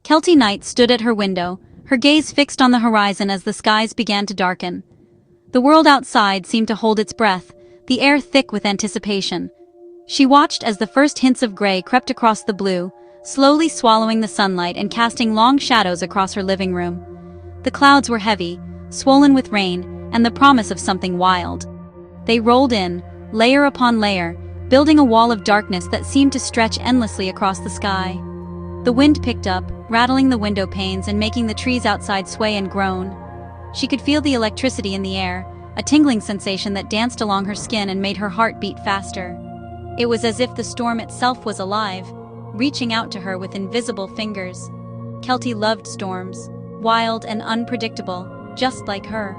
Keltie Knight stood at her window, her gaze fixed on the horizon as the skies began to darken. The world outside seemed to hold its breath, the air thick with anticipation. She watched as the first hints of gray crept across the blue, slowly swallowing the sunlight and casting long shadows across her living room. The clouds were heavy, swollen with rain, and the promise of something wild. They rolled in, layer upon layer, building a wall of darkness that seemed to stretch endlessly across the sky. The wind picked up, rattling the window panes and making the trees outside sway and groan. She could feel the electricity in the air, a tingling sensation that danced along her skin and made her heart beat faster. It was as if the storm itself was alive, reaching out to her with invisible fingers. Keltie loved storms, wild and unpredictable, just like her.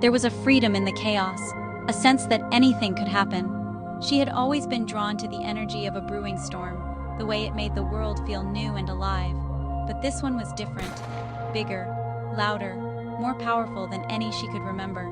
There was a freedom in the chaos, a sense that anything could happen. She had always been drawn to the energy of a brewing storm, the way it made the world feel new and alive. But this one was different, bigger, louder, more powerful than any she could remember.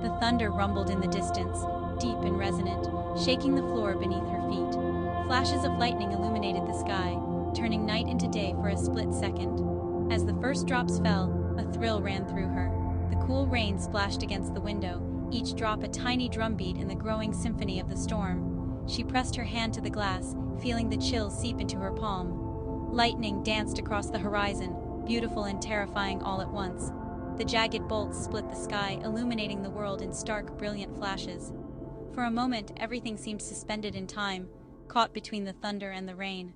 The thunder rumbled in the distance, deep and resonant, shaking the floor beneath her feet. Flashes of lightning illuminated the sky, turning night into day for a split second. As the first drops fell, a thrill ran through her. The cool rain splashed against the window, each drop a tiny drumbeat in the growing symphony of the storm. She pressed her hand to the glass, feeling the chill seep into her palm. Lightning danced across the horizon, beautiful and terrifying all at once. The jagged bolts split the sky, illuminating the world in stark, brilliant flashes. For a moment, everything seemed suspended in time, caught between the thunder and the rain.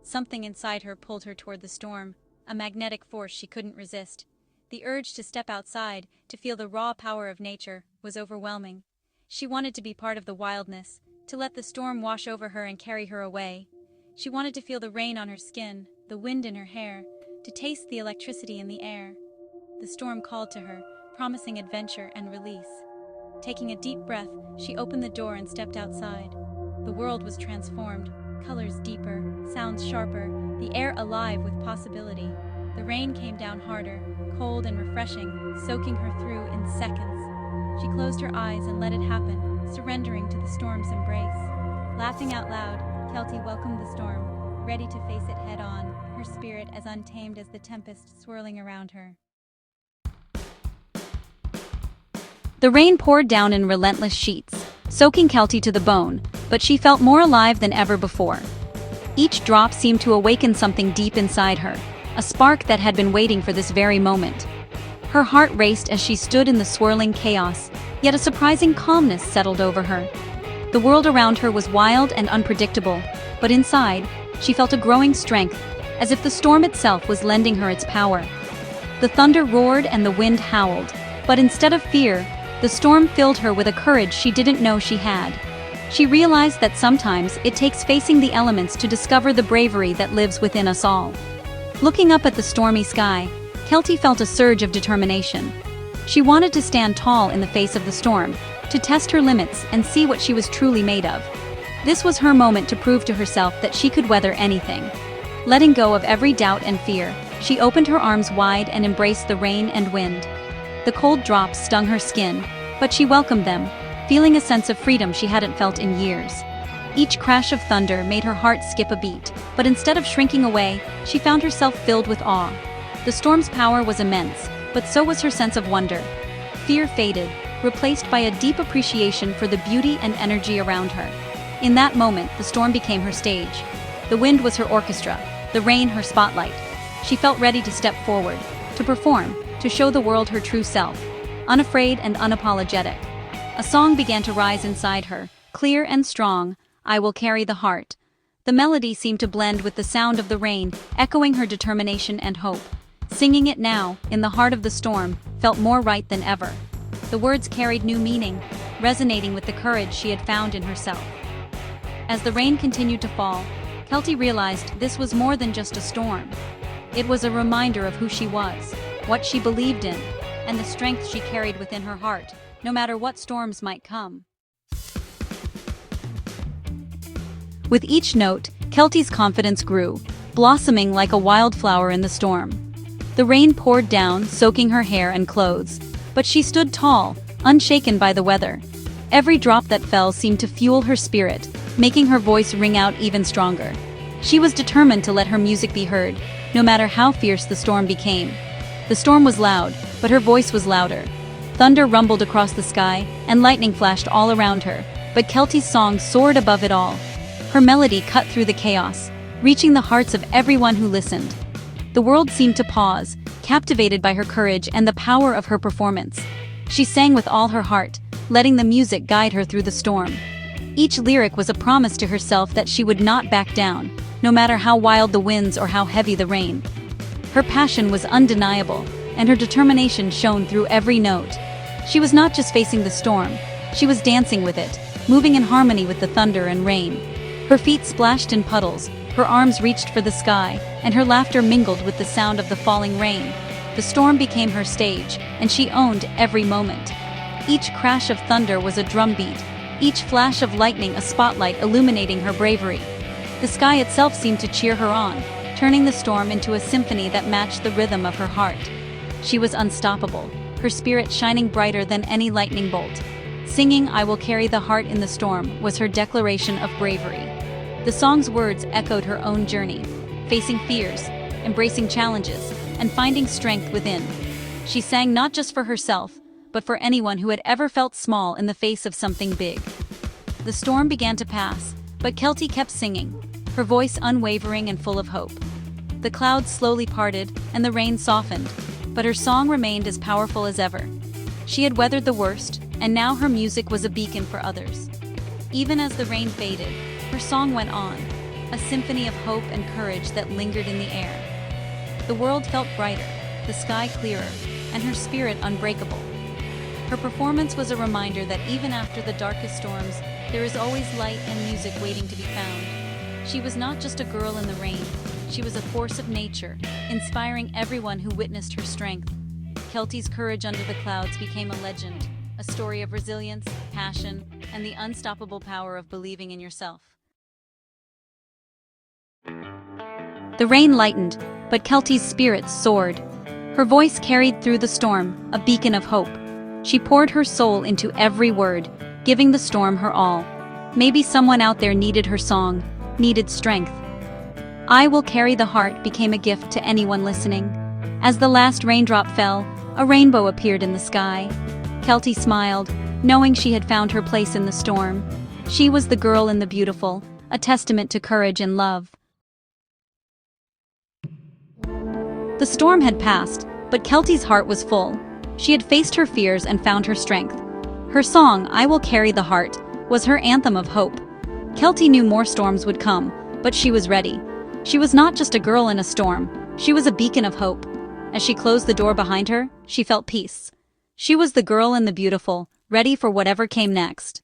Something inside her pulled her toward the storm, a magnetic force she couldn't resist. The urge to step outside, to feel the raw power of nature, was overwhelming. She wanted to be part of the wildness, to let the storm wash over her and carry her away. She wanted to feel the rain on her skin, the wind in her hair, to taste the electricity in the air. The storm called to her, promising adventure and release. Taking a deep breath, she opened the door and stepped outside. The world was transformed, colors deeper, sounds sharper, the air alive with possibility. The rain came down harder, cold and refreshing, soaking her through in seconds. She closed her eyes and let it happen, surrendering to the storm's embrace. Laughing out loud, Keltie welcomed the storm, ready to face it head-on, her spirit as untamed as the tempest swirling around her. The rain poured down in relentless sheets, soaking Keltie to the bone, but she felt more alive than ever before. Each drop seemed to awaken something deep inside her, a spark that had been waiting for this very moment. Her heart raced as she stood in the swirling chaos, yet a surprising calmness settled over her. The world around her was wild and unpredictable, but inside, she felt a growing strength, as if the storm itself was lending her its power. The thunder roared and the wind howled, but instead of fear, the storm filled her with a courage she didn't know she had. She realized that sometimes it takes facing the elements to discover the bravery that lives within us all. Looking up at the stormy sky, Keltie felt a surge of determination. She wanted to stand tall in the face of the storm, to test her limits and see what she was truly made of. This was her moment to prove to herself that she could weather anything. Letting go of every doubt and fear, she opened her arms wide and embraced the rain and wind. The cold drops stung her skin, but she welcomed them, feeling a sense of freedom she hadn't felt in years. Each crash of thunder made her heart skip a beat, but instead of shrinking away, she found herself filled with awe. The storm's power was immense, but so was her sense of wonder. Fear faded, replaced by a deep appreciation for the beauty and energy around her. In that moment, the storm became her stage. The wind was her orchestra, the rain her spotlight. She felt ready to step forward, to perform, to show the world her true self, unafraid and unapologetic. A song began to rise inside her, clear and strong, "I Will Carry the Heart." The melody seemed to blend with the sound of the rain, echoing her determination and hope. Singing it now, in the heart of the storm, felt more right than ever. The words carried new meaning, resonating with the courage she had found in herself. As the rain continued to fall, Keltie realized this was more than just a storm. It was a reminder of who she was, what she believed in, and the strength she carried within her heart, no matter what storms might come. With each note, Keltie's confidence grew, blossoming like a wildflower in the storm. The rain poured down, soaking her hair and clothes, but she stood tall, unshaken by the weather. Every drop that fell seemed to fuel her spirit, making her voice ring out even stronger. She was determined to let her music be heard, no matter how fierce the storm became. The storm was loud, but her voice was louder. Thunder rumbled across the sky, and lightning flashed all around her, but Keltie's song soared above it all. Her melody cut through the chaos, reaching the hearts of everyone who listened. The world seemed to pause, captivated by her courage and the power of her performance. She sang with all her heart, letting the music guide her through the storm. Each lyric was a promise to herself that she would not back down, no matter how wild the winds or how heavy the rain. Her passion was undeniable, and her determination shone through every note. She was not just facing the storm, she was dancing with it, moving in harmony with the thunder and rain. Her feet splashed in puddles, her arms reached for the sky, and her laughter mingled with the sound of the falling rain. The storm became her stage, and she owned every moment. Each crash of thunder was a drumbeat, each flash of lightning a spotlight illuminating her bravery. The sky itself seemed to cheer her on, turning the storm into a symphony that matched the rhythm of her heart. She was unstoppable, her spirit shining brighter than any lightning bolt. Singing "I Will Carry the Heart in the Storm" was her declaration of bravery. The song's words echoed her own journey, facing fears, embracing challenges, and finding strength within. She sang not just for herself, but for anyone who had ever felt small in the face of something big. The storm began to pass, but Keltie kept singing, her voice unwavering and full of hope. The clouds slowly parted, and the rain softened, but her song remained as powerful as ever. She had weathered the worst, and now her music was a beacon for others. Even as the rain faded, her song went on, a symphony of hope and courage that lingered in the air. The world felt brighter, the sky clearer, and her spirit unbreakable. Her performance was a reminder that even after the darkest storms, there is always light and music waiting to be found. She was not just a girl in the rain, she was a force of nature, inspiring everyone who witnessed her strength. Keltie's courage under the clouds became a legend, a story of resilience, passion, and the unstoppable power of believing in yourself. The rain lightened, but Keltie's spirits soared. Her voice carried through the storm, a beacon of hope. She poured her soul into every word, giving the storm her all. Maybe someone out there needed her song, needed strength. "I Will Carry the Heart" became a gift to anyone listening. As the last raindrop fell, a rainbow appeared in the sky. Keltie smiled, knowing she had found her place in the storm. She was the girl in the beautiful, a testament to courage and love. The storm had passed, but Keltie's heart was full. She had faced her fears and found her strength. Her song, "I Will Carry the Heart," was her anthem of hope. Keltie knew more storms would come, but she was ready. She was not just a girl in a storm, she was a beacon of hope. As she closed the door behind her, she felt peace. She was the girl in the beautiful, ready for whatever came next.